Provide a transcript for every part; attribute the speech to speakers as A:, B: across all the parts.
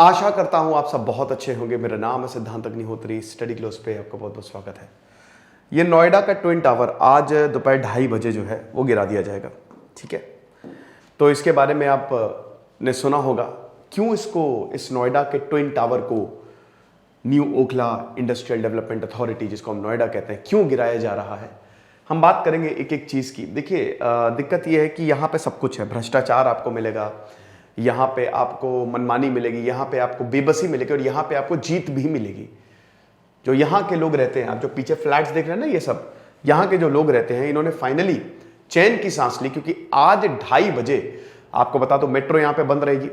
A: आशा करता हूं आप सब बहुत अच्छे होंगे। मेरा नाम है सिद्धांत अग्निहोत्री। स्टडी क्लोज पे आपका बहुत बहुत स्वागत है। ये नोएडा का ट्विन टावर आज दोपहर 2:30 बजे जो है वो गिरा दिया जाएगा। ठीक है, तो इसके बारे में आपने सुना होगा क्यों इस नोएडा के ट्विन टावर को new Okhla industrial development authority, जिसको हम नोएडा कहते हैं, क्यों गिराया जा रहा है। हम बात करेंगे एक एक चीज की। देखिए, दिक्कत यह है कि यहाँ पे सब कुछ है। भ्रष्टाचार आपको मिलेगा, यहाँ पे आपको मनमानी मिलेगी, यहाँ पे आपको बेबसी मिलेगी और यहाँ पे आपको जीत भी मिलेगी। जो यहाँ के लोग रहते हैं, आप जो पीछे फ्लैट्स देख रहे हैं ना, ये सब यहाँ के जो लोग रहते हैं, इन्होंने फाइनली चैन की सांस ली, क्योंकि आज 2:30 बजे आपको बता दो मेट्रो यहाँ पे बंद रहेगी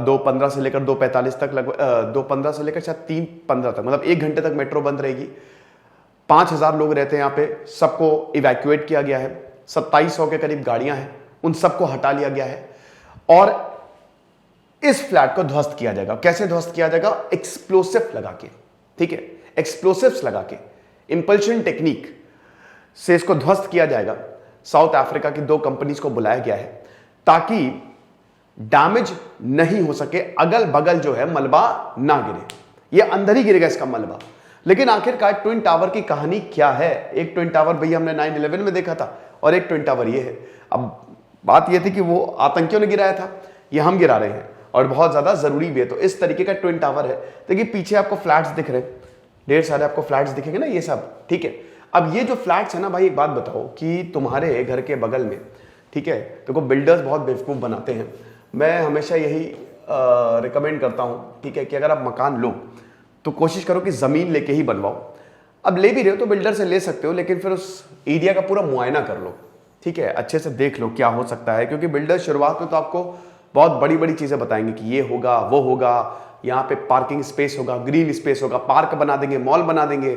A: 2:15 से लेकर 2:45 तक, लगभग 2:15 से लेकर शायद 3:15 तक, मतलब 1 घंटे तक मेट्रो बंद रहेगी। 5,000 लोग रहते हैं यहाँ पे, सबको इवैक्यूएट किया गया है। 2700 के करीब गाड़ियां हैं, उन सबको हटा लिया गया है और इस फ्लैट को ध्वस्त किया जाएगा। कैसे ध्वस्त किया जाएगा? एक्सप्लोसिव लगा के। ठीक है, एक्सप्लोसिव्स लगा के, इंपल्शन टेक्निक से इसको ध्वस्त किया जाएगा। साउथ अफ्रीका की 2 कंपनीज को बुलाया गया है ताकि डैमेज नहीं हो सके, अगल बगल जो है मलबा ना गिरे। ये अंदर ही गिरेगा इसका मलबा। लेकिन आखिरकार ट्विन टावर की कहानी क्या है? एक ट्विन टावर भैया हमने 9/11 में देखा था और एक ट्विन टावर ये है। अब बात ये थी कि वो आतंकियों ने गिराया था, ये हम गिरा रहे हैं और बहुत ज्यादा जरूरी भी है। तो इस तरीके का ट्विन टावर है। देखिए पीछे आपको फ्लैट्स दिख रहे हैं, ढेर सारे आपको फ्लैट्स दिखेंगे ना, ये सब। ठीक है, अब ये जो फ्लैट्स है ना भाई, एक बात बताओ कि तुम्हारे घर के बगल में, ठीक है, देखो बिल्डर्स बहुत बेवकूफ बनाते हैं। मैं हमेशा यही रिकमेंड करता हूं, ठीक है, कि अगर आप मकान लो तो कोशिश करो कि जमीन लेके ही बनवाओ। अब ले भी रहे हो तो बिल्डर से ले सकते हो, लेकिन फिर उस एरिया का पूरा मुआयना कर लो। ठीक है, अच्छे से देख लो क्या हो सकता है, क्योंकि बिल्डर शुरुआत में तो आपको बहुत बड़ी बड़ी चीजें बताएंगे कि ये होगा, वो होगा, यहाँ पे पार्किंग स्पेस होगा, ग्रीन स्पेस होगा, पार्क बना देंगे, मॉल बना देंगे,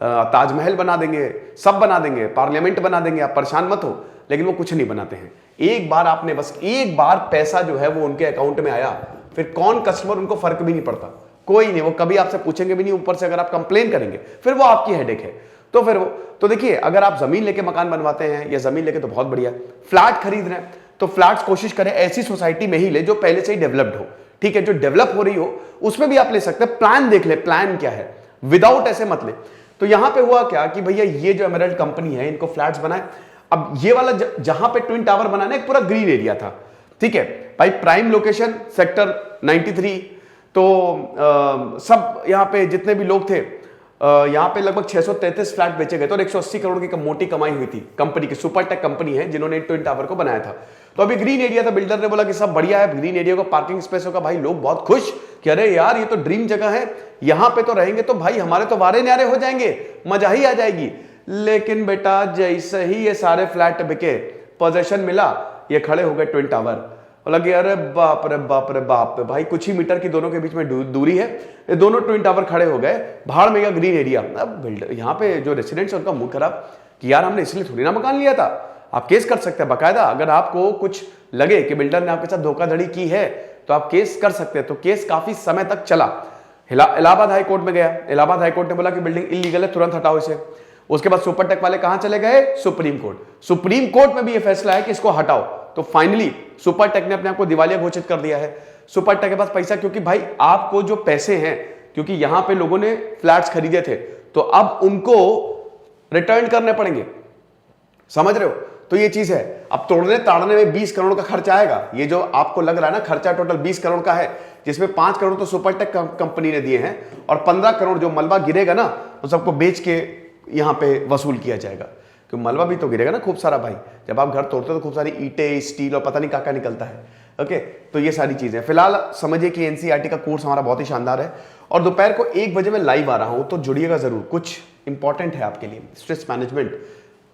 A: ताजमहल बना देंगे, सब बना देंगे, पार्लियामेंट बना देंगे। आप परेशान मत हो, लेकिन वो कुछ नहीं बनाते हैं। एक बार आपने बस एक बार पैसा जो है वो उनके अकाउंट में आया, फिर कौन कस्टमर, उनको फर्क भी नहीं पड़ता, कोई नहीं, वो कभी आपसे पूछेंगे भी नहीं। ऊपर से अगर आप कंप्लेन करेंगे फिर वो आपकी हेडेक है। तो फिर वो, तो देखिए, अगर आप जमीन लेके मकान बनवाते हैं या जमीन लेके, तो बहुत बढ़िया। फ्लैट खरीद रहे हैं तो फ्लैट्स कोशिश करें ऐसी सोसाइटी में ही ले जो पहले से ही डेवलप्ड हो। ठीक है, जो डेवलप हो रही हो उसमें भी आप ले सकते हैं। प्लान देख ले, प्लान क्या है, विदाउट ऐसे मत ले। तो यहां पे हुआ क्या कि भैया ये जो एमराल्ड कंपनी है, इनको फ्लैट्स बनाए। अब ये वाला जहां पे ट्विन टावर बनाना, एक पूरा ग्रीन एरिया था। ठीक है भाई, प्राइम लोकेशन, सेक्टर 93। तो सब यहाँ पे जितने भी लोग थे, यहाँ पे लगभग 633 फ्लैट बेचे गए थे और 180 करोड़ की मोटी कमाई हुई थी कंपनी की। सुपरटेक कंपनी है जिन्होंने ट्विन टावर को बनाया था। तो अभी ग्रीन एरिया था, बिल्डर ने बोला कि सब बढ़िया है, ग्रीन एरिया को पार्किंग स्पेस होगा। भाई लोग बहुत खुश कि अरे यार ये तो ड्रीम जगह है, यहां पे तो रहेंगे तो भाई हमारे तो वारे न्यारे हो जाएंगे, मजा ही आ जाएगी। लेकिन बेटा जैसे ही ये सारे फ्लैट बिके, पोजेशन मिला, ये खड़े हो गए ट्विन टावर। और लगे अरे बाप रे बाप रे बाप, भाई कुछ ही मीटर की दोनों के बीच में दूरी है, ये दोनों ट्विन टावर खड़े हो गए, भाड़ में गया ग्रीन एरिया। अब बिल्डर यहाँ पे जो रेसिडेंट्स है उनका मुंह खराब कि यार हमने इसलिए थोड़ी ना मकान लिया था। आप केस कर सकते हैं बाकायदा, अगर आपको कुछ लगे कि बिल्डर ने आपके साथ धोखाधड़ी की है तो आप केस कर सकते हैं। तो केस काफी समय तक चला। इलाहाबाद हाई कोर्ट में गया, इलाहाबाद हाई कोर्ट ने बोला कि बिल्डिंग इलीगल है, तुरंत हटाओ इसे। उसके बाद सुपरटेक वाले कहां चले गए? Supreme court. सुप्रीम कोर्ट में भी यह फैसला है कि इसको हटाओ। तो फाइनली सुपरटेक ने अपने आप को दिवालिया घोषित कर दिया है। सुपरटेक के पास पैसा, क्योंकि भाई आपको जो पैसे हैं, क्योंकि यहां पे लोगों ने फ्लैट्स खरीदे थे तो अब उनको रिटर्न करने पड़ेंगे, समझ रहे हो? तो ये चीज है। अब तोड़ने ताड़ने में 20 करोड़ का खर्चा आएगा। ये जो आपको लग रहा है ना खर्चा, टोटल 20 करोड़ का है, जिसमें 5 करोड़ तो सुपरटेक कंपनी ने दिए हैं और 15 करोड़ जो मलबा गिरेगा ना, तो सबको बेच के यहां पे वसूल किया जाएगा। क्योंकि मलबा भी तो गिरेगा ना खूब सारा भाई। जब आप घर तोड़ते हो तो खूब सारी ईंटें, स्टील और पता नहीं क्या निकलता है। ओके, तो ये सारी चीजें। फिलहाल समझिए कि एनसीईआरटी का कोर्स हमारा बहुत ही शानदार है और दोपहर को 1 बजे मैं लाइव आ रहा हूं, तो जुड़िएगा जरूर। कुछ इंपॉर्टेंट है आपके लिए, स्ट्रेस मैनेजमेंट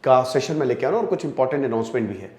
A: का सेशन में लेके आ रहा हूं और कुछ इंपॉर्टेंट अनाउंसमेंट भी है।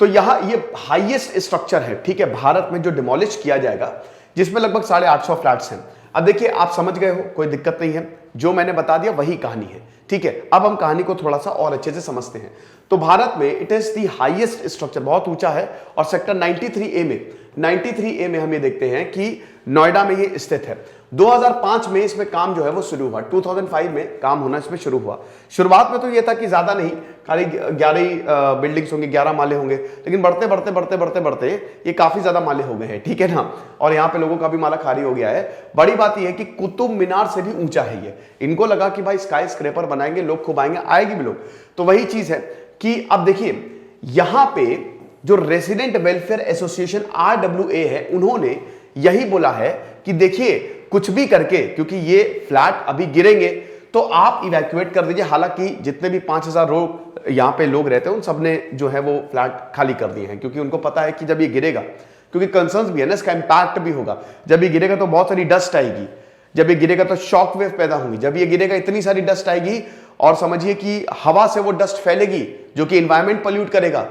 A: तो यहां ये हाईएस्ट स्ट्रक्चर है, ठीक है, भारत में, जो डिमोलिश किया जाएगा, जिसमें लगभग 850 फ्लैट्स हैं। अब देखिए, आप समझ गए हो, कोई दिक्कत नहीं है, जो मैंने बता दिया वही कहानी है। ठीक है, अब हम कहानी को थोड़ा सा और अच्छे से समझते हैं। तो भारत में it is the highest structure, बहुत ऊंचा है। और सेक्टर 93A में हम ये देखते हैं कि नोएडा में ये स्थित है। 2005 में इसमें काम जो है वो शुरू हुआ, 2005 में काम होना इसमें शुरू हुआ। शुरुआत में तो ये था कि ज्यादा नहीं, खाली 11 ही बिल्डिंग्स होंगे, 11 माले होंगे, लेकिन बढ़ते बढ़ते बढ़ते बढ़ते बढ़ते ये काफी ज्यादा माले हो गए हैं, ठीक है ना। और यहाँ पे लोगों का भी माला खाली हो गया है। बड़ी बात यह है कि कुतुब मीनार से भी ऊंचा है ये। इनको लगा कि भाई स्काई स्क्रेपर बनाएंगे, लोग खूब आएंगे, आएगी भी लोग। तो वही चीज है कि अब देखिए यहां पे जो रेसिडेंट वेलफेयर एसोसिएशन RWA है, उन्होंने यही बोला है कि देखिए कुछ भी करके, क्योंकि ये फ्लैट अभी गिरेंगे तो आप इवैक्यूएट कर दीजिए। हालांकि जितने भी 5000 यहां पे लोग रहते हैं उन सबने जो है वो फ्लैट खाली कर दिए हैं, क्योंकि उनको पता है कि जब ये गिरेगा, क्योंकि कंसर्न्स भी है ना, इसका इंपैक्ट भी होगा। जब ये गिरेगा तो बहुत सारी डस्ट आएगी, जब ये गिरेगा तो शॉक वेव पैदा होंगी, जब ये गिरेगा इतनी सारी डस्ट आएगी, और समझिए कि हवा से वो डस्ट फैलेगी जो कि एनवायरमेंट पोल्यूट करेगा।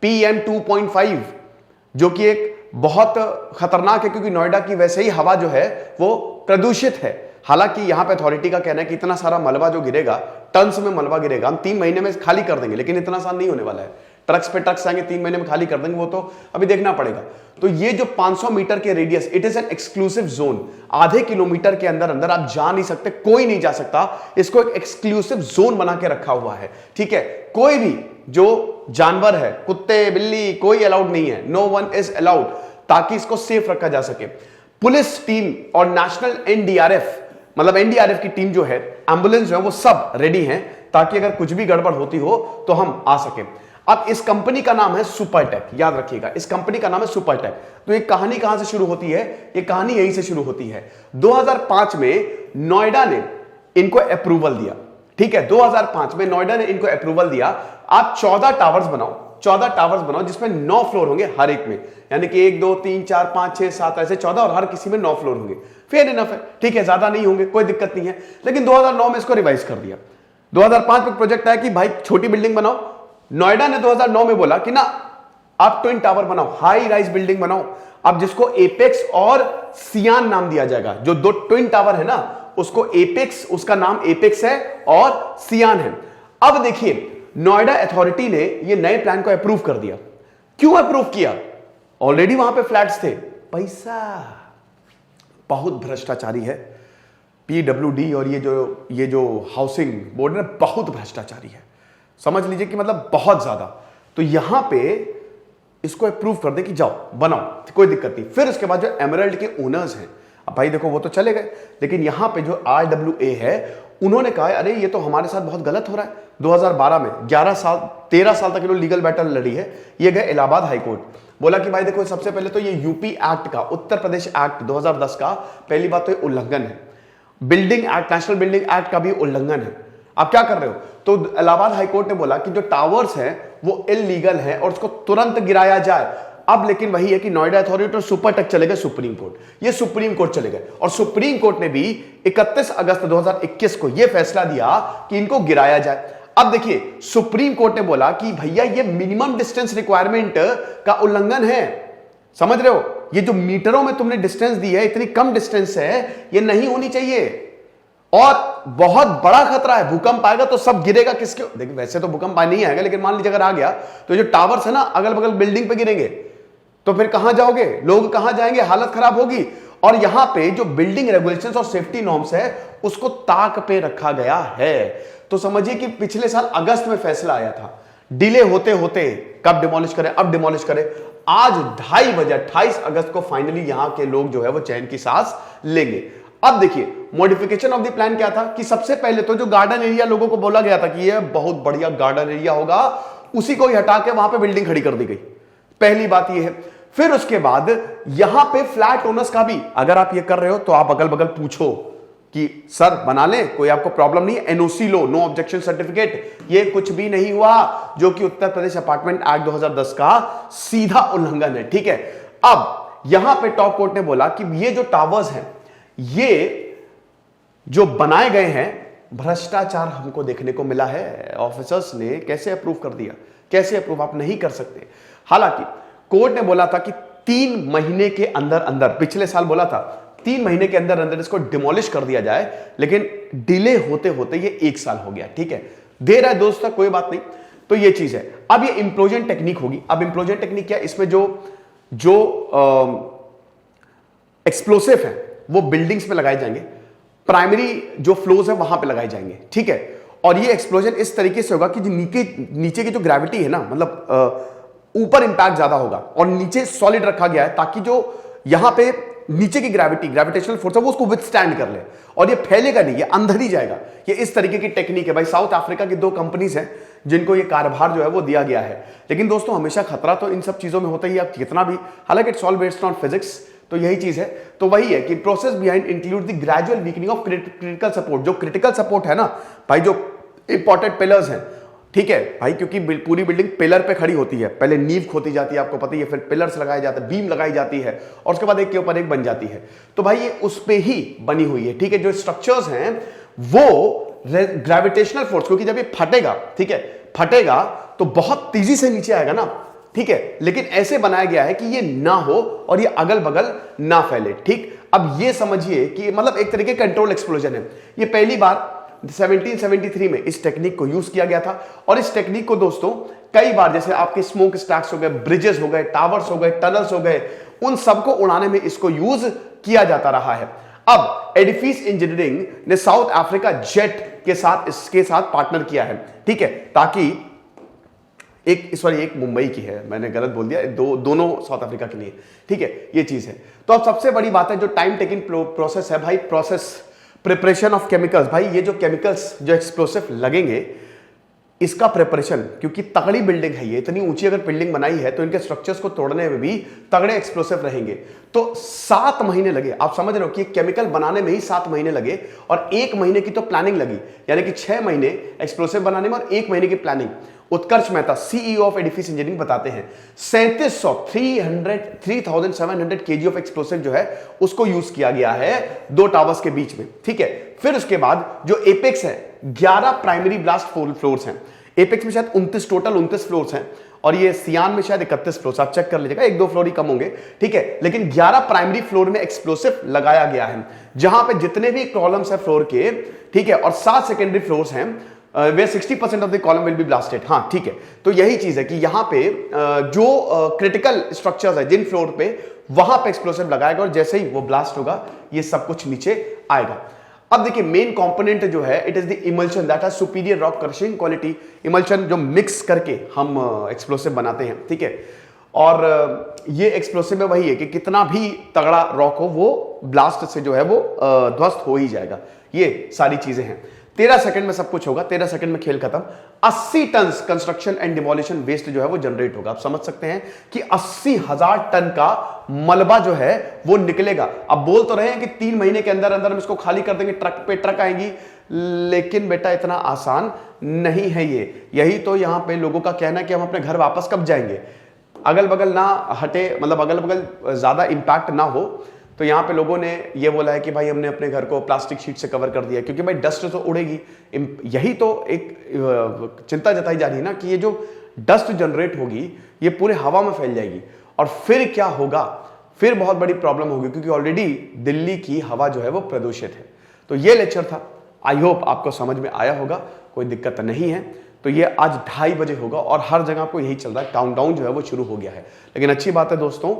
A: PM 2.5 जो कि एक बहुत खतरनाक है, क्योंकि नोएडा की वैसे ही हवा जो है वो प्रदूषित है। हालांकि यहां पे अथॉरिटी का कहना है कि इतना सारा मलबा जो गिरेगा, टन्स में मलबा गिरेगा, हम 3 महीने में खाली कर देंगे, लेकिन इतना आसान नहीं होने वाला है। ट्रक्स पे ट्रक्स आएंगे, 3 महीने में खाली कर देंगे, वो तो अभी देखना पड़ेगा। तो ये जो 500 मीटर के radius, it is an exclusive zone. आधे किलोमीटर के अंदर अंदर आप जा नहीं सकते, कोई नहीं जा सकता। इसको एक एक्सक्लूसिव जोन बना के रखा हुआ है, ठीक है। कोई भी जो जानवर है, कुत्ते बिल्ली, कोई अलाउड नहीं है, नो वन इज अलाउड, ताकि इसको सेफ रखा जा सके। पुलिस टीम और नेशनल NDRF, मतलब NDRF की टीम जो है, एम्बुलेंस जो है वो सब रेडी हैं, ताकि अगर कुछ भी गड़बड़ होती हो तो हम आ सके। अब इस कंपनी का नाम है सुपरटेक, याद रखिएगा, इस कंपनी का नाम है सुपरटेक। तो ये कहानी कहां से शुरू होती है? ये कहानी यहीं से शुरू होती है। 2005 में नोएडा ने इनको अप्रूवल दिया, ठीक है। 2005 में नोएडा ने इनको अप्रूवल दिया, आप 14 टावर्स बनाओ, 14 टावर्स बनाओ, जिसमें 9 फ्लोर होंगे हर एक में, यानी कि 1 2 3 4 5 6 7 ऐसे 14, और हर किसी में 9 फ्लोर होंगे। फेयर इनफ है, ठीक है, ज्यादा नहीं होंगे, कोई दिक्कत नहीं है। लेकिन 2009 में इसको रिवाइज कर दिया। 2005 में प्रोजेक्ट आया कि भाई छोटी बिल्डिंग बनाओ। नोएडा ने 2009 में बोला कि ना, आप ट्विन टावर बनाओ, हाई राइज बिल्डिंग बनाओ। अब जिसको एपेक्स और सियान नाम दिया जाएगा, जो 2 ट्विन टावर है ना, उसको एपेक्स, उसका नाम एपेक्स है और सियान है। अब देखिए नोएडा अथॉरिटी ने ये नए प्लान को अप्रूव कर दिया। क्यों अप्रूव किया? ऑलरेडी वहां पे फ्लैट्स थे। पैसा, बहुत भ्रष्टाचारी है PWD और ये जो हाउसिंग बोर्ड है, बहुत भ्रष्टाचारी है, समझ लीजिए कि मतलब बहुत ज्यादा। तो यहां पे इसको अप्रूव कर दे कि जाओ बनाओ, कोई दिक्कत नहीं। फिर उसके बाद जो एमराल्ड के ओनर्स हैं, अब भाई देखो वो तो चले गए, लेकिन यहां पे जो RWA है, उन्होंने कहा अरे ये तो हमारे साथ बहुत गलत हो रहा है। 2012 में 13 साल तक इन्होंने लीगल बैटल लड़ी है। ये गए इलाहाबाद हाईकोर्ट, बोला कि भाई देखो सबसे पहले तो ये यूपी एक्ट का, उत्तर प्रदेश एक्ट 2010 का, पहली बात तो ये उल्लंघन है। Building act, national building act का भी उल्लंघन है। आप क्या कर रहे हो? तो इलाहाबाद हाईकोर्ट ने बोला कि जो टावर्स हैं वो इलीगल है और उसको तुरंत गिराया जाए। अब लेकिन वही है कि नोएडा अथॉरिटी और सुपरटेक चले गए सुप्रीम कोर्ट, ये सुप्रीम कोर्ट चले गए, और सुप्रीम कोर्ट ने भी 31 अगस्त 2021 को यह फैसला दिया कि इनको गिराया जाए। अब देखिए सुप्रीम कोर्ट ने बोला कि भैया ये मिनिमम डिस्टेंस रिक्वायरमेंट का उल्लंघन है, समझ रहे हो? ये जो मीटरों में तुमने डिस्टेंस दी है, इतनी कम डिस्टेंस है, ये नहीं होनी चाहिए, और बहुत बड़ा खतरा है, भूकंप आएगा तो सब गिरेगा। किसके? देखिए वैसे तो भूकंप नहीं आएगा, लेकिन मान लीजिए अगर आ गया तो जो टावर्स है ना अगल बगल बिल्डिंग पे गिरेंगे, तो फिर कहां जाओगे? लोग कहां जाएंगे? हालत खराब होगी। और यहां पे जो बिल्डिंग रेगुलेशंस और सेफ्टी नॉर्म्स है उसको ताक पे रखा गया है। तो समझिए कि पिछले साल अगस्त में फैसला आया था, डिले होते होते कब डिमोलिश करें, अब डिमोलिश करें। आज 2:30 बजे 28 अगस्त को फाइनली यहां के लोग जो है वो चैन की सांस लेंगे। अब देखिए मॉडिफिकेशन ऑफ द प्लान क्या था कि सबसे पहले तो जो गार्डन एरिया लोगों को बोला गया था कि ये बहुत बढ़िया गार्डन एरिया होगा, उसी को ही हटा के वहां पे बिल्डिंग खड़ी कर दी गई। पहली बात ये है। फिर उसके बाद यहां पे फ्लैट ओनर्स का भी, अगर आप ये कर रहे हो तो आप अगल बगल पूछो कि सर बना ले, कोई आपको प्रॉब्लम नहीं, NOC लो, नो ऑब्जेक्शन सर्टिफिकेट। ये कुछ भी नहीं हुआ, जो कि उत्तर प्रदेश अपार्टमेंट एक्ट 2010 का सीधा उल्लंघन है, ठीक है। अब यहां पे टॉप कोर्ट ने बोला कि ये जो टावर्स हैं, ये जो बनाए गए हैं, भ्रष्टाचार हमको देखने को मिला है। ऑफिसर्स ने कैसे अप्रूव कर दिया? कैसे अप्रूव? आप नहीं कर सकते। हालांकि कोर्ट ने बोला था कि 3 महीने के अंदर अंदर, पिछले साल बोला था 3 महीने के अंदर अंदर इसको डिमोलिश कर दिया जाए, लेकिन डिले होते होते ये 1 साल हो गया, ठीक है। देर है दोस्त, कोई बात नहीं। तो ये चीज है। अब ये इंप्लोजन टेक्निक होगी। अब इंप्लोजन टेक्निक क्या? इसमें जो एक्सप्लोसिव हैं वो बिल्डिंग्स में लगाए जाएंगे, प्राइमरी जो फ्लोर्स है वहां पे लगाए जाएंगे, ठीक है। और ये एक्सप्लोजन इस तरीके से होगा कि जो नीचे की जो ग्रेविटी है ना, मतलब ऊपर इंपैक्ट ज्यादा होगा और नीचे सॉलिड रखा गया है ताकि जो यहां पे नीचे की ग्रेविटेशनल फोर्स है वो उसको विथस्टैंड कर ले और ये फैलेगा नहीं, ये अंदर ही जाएगा। ये इस तरीके की टेक्निक है भाई। साउथ अफ्रीका की 2 कंपनीज हैं जिनको ये कार्यभार जो है वो दिया गया है। लेकिन दोस्तों हमेशा खतरा तो इन सब चीजों में होता ही है, आप कितना भी, हालांकि it's all based on physics, तो यही चीज है। तो वही है कि process behind include the gradual weakening of critical support. जो क्रिटिकल सपोर्ट है ना भाई, जो इंपॉर्टेंट पिलर्स हैं, ठीक है भाई, क्योंकि पूरी बिल्डिंग पिलर पे खड़ी होती है, पहले नींव खोदी जाती है, आपको पता ही है, फिर पिलर्स लगाए जाते हैं, बीम लगाई जाती है और उसके बाद एक के ऊपर एक बन जाती है। तो भाई ये उस पे ही बनी हुई है, ठीक है। जो स्ट्रक्चर्स हैं वो ग्रेविटेशनल फोर्स, क्योंकि जब ये फटेगा, ठीक है, फटेगा तो बहुत तेजी से नीचे आएगा ना, ठीक है, लेकिन ऐसे बनाया गया है कि ये ना हो और ये अगल बगल ना फैले, ठीक। अब ये समझिए कि मतलब एक तरीके कंट्रोल एक्सप्लोजन है। ये पहली बार 1773 में इस टेक्निक को यूज किया गया था और इस टेक्निक को दोस्तों कई बार, जैसे आपके स्मोक स्टैक्स हो गए, ब्रिजेस हो गए, टावर्स हो गए, टनल्स हो गए, उन सबको उड़ाने में इसको यूज किया जाता रहा है। अब एडिफिस इंजीनियरिंग ने साउथ अफ्रीका जेट के साथ इसके साथ पार्टनर किया है, ठीक है, ताकि एक मुंबई की है, मैंने गलत बोल दिया, दोनों साउथ अफ्रीका के लिए, ठीक है, ये चीज है। तो अब सबसे बड़ी बात है जो टाइम टेकिंग प्रोसेस है भाई, प्रोसेस प्रिपरेशन ऑफ केमिकल्स। भाई ये जो केमिकल्स जो एक्सप्लोसिव लगेंगे, इसका प्रिपरेशन, क्योंकि तगड़ी बिल्डिंग है ये, इतनी ऊंची अगर बिल्डिंग बनाई है तो इनके स्ट्रक्चर्स को तोड़ने में भी तगड़े एक्सप्लोसिव रहेंगे। तो 7 महीने लगे, आप समझ रहे हो कि केमिकल बनाने में ही 7 महीने लगे और 1 महीने की तो प्लानिंग लगी, यानी कि 6 महीने एक्सप्लोसिव बनाने में और 1 महीने की planning. Utkarsh Mehta CEO of Edifice engineering बताते हैं 3700 केजी ऑफ एक्सप्लोसिव जो है उसको यूज किया गया है 2 टावर्स के बीच में, ठीक है। फिर उसके बाद जो एपेक्स है, 11 प्राइमरी ब्लास्ट फ्लोर्स हैं। एपेक्स में शायद 29 फ्लोर्स हैं और ये सियान में शायद 31 फ्लोर्स, आप चेक कर लीजिएगा, 1-2 फ्लोर ही कम होंगे, ठीक है। लेकिन 11 प्राइमरी फ्लोर में एक्सप्लोसिव लगाया गया है, जहां पे जितने भी कॉलम्स है फ्लोर के, ठीक है, और 7 सेकेंडरी फ्लोर्स हैं, वे 60% of the column will be blasted. हाँ ठीक है, तो यही चीज है कि यहां पे जो क्रिटिकल स्ट्रक्चर्स है जिन फ्लोर पे, वहां पे एक्सप्लोसिव लगाएगा और जैसे ही वो ब्लास्ट होगा ये सब कुछ नीचे आएगा। अब देखिए मेन कंपोनेंट जो है, it is the emulsion that has superior rock crushing quality. Emulsion जो मिक्स करके हम एक्सप्लोसिव बनाते हैं, ठीक है। और ये एक्सप्लोसिव में वही है कि कितना भी तगड़ा रॉक हो वो ब्लास्ट से जो है वो ध्वस्त हो ही जाएगा। ये सारी चीजें हैं। 13 सेकंड में सब कुछ होगा, 13 सेकंड में खेल खत्म। 80 ton construction and demolition waste जो है वो जनरेट होगा। आप समझ सकते हैं कि 80,000 टन का मलबा जो है वो निकलेगा। अब बोल तो रहे हैं कि 3 महीने के अंदर अंदर हम इसको खाली कर देंगे, ट्रक पे ट्रक आएंगी, लेकिन बेटा इतना आसान नहीं है ये। यही तो यहां पे लोगों का कहना है कि हम अपने घर वापस कब जाएंगे, अगल बगल ना हटे, मतलब अगल बगल ज्यादा इंपैक्ट ना हो। तो यहाँ पे लोगों ने ये बोला है कि भाई हमने अपने घर को प्लास्टिक शीट से कवर कर दिया, क्योंकि भाई डस्ट तो उड़ेगी। यही तो एक चिंता जताई जा रही है ना कि ये जो डस्ट जनरेट होगी ये पूरे हवा में फैल जाएगी और फिर क्या होगा, फिर बहुत बड़ी प्रॉब्लम होगी, क्योंकि ऑलरेडी दिल्ली की हवा जो है वो प्रदूषित है। तो ये लेक्चर था, आई होप आपको समझ में आया होगा, कोई दिक्कत नहीं है। तो ये आज 2:30 बजे होगा और हर जगह आपको यही चल रहा है, काउंटडाउन जो है वो शुरू हो गया है। लेकिन अच्छी बात है दोस्तों,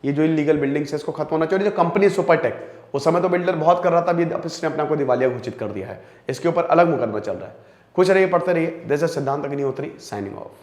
A: ये जो इलीगल बिल्डिंग्स है इसको खत्म होना चाहिए। जो कंपनी सुपरटेक, उस समय तो बिल्डर बहुत कर रहा था, अभी इसने अपने को दिवालिया घोषित कर दिया है, इसके ऊपर अलग मुकदमा चल रहा है। खुश रहिए, पढ़ते रहिए। दिस इज सिद्धांत अग्निहोत्री साइनिंग ऑफ।